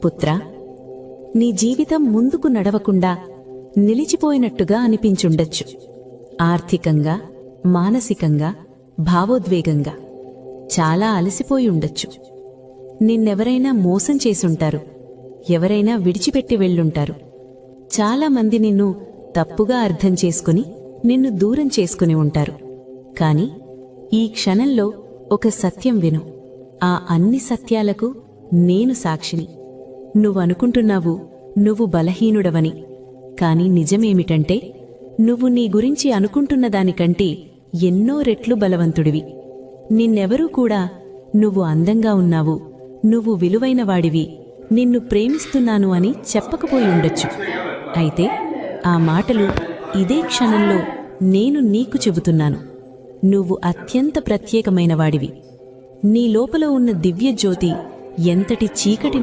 పుత్రా, నీ జీవితం ముందుకు నడవకుండా నిలిచిపోయినట్టుగా అనిపించుండొచ్చు. ఆర్థికంగా, మానసికంగా, భావోద్వేగంగా చాలా అలసిపోయి ఉండొచ్చు. నిన్నెవరైనా మోసం చేసుంటారు, ఎవరైనా విడిచిపెట్టి వెళ్ళుంటారు. చాలామంది నిన్ను తప్పుగా అర్థం చేసుకుని నిన్ను దూరం చేసుకుని ఉంటారు. కాని ఈ క్షణంలో ఒక సత్యం విను. ఆ అన్ని సత్యాలకు నేను సాక్షిని. నువ్వనుకుంటున్నావు నువ్వు బలహీనుడవని. కాని నిజమేమిటంటే నువ్వు నీ గురించి అనుకుంటున్న దానికంటే ఎన్నో రెట్లు బలవంతుడివి. నిన్నెవరూ కూడా నువ్వు అందంగా ఉన్నావు, నువ్వు విలువైనవాడివి, నిన్ను ప్రేమిస్తున్నాను అని చెప్పకపోయి ఉండొచ్చు. అయితే ఆ మాటలు ఇదే క్షణంలో నేను నీకు చెబుతున్నాను. నువ్వు అత్యంత ప్రత్యేకమైనవాడివి. నీ లోపల ఉన్న దివ్యజ్యోతి ఎంతటి చీకటి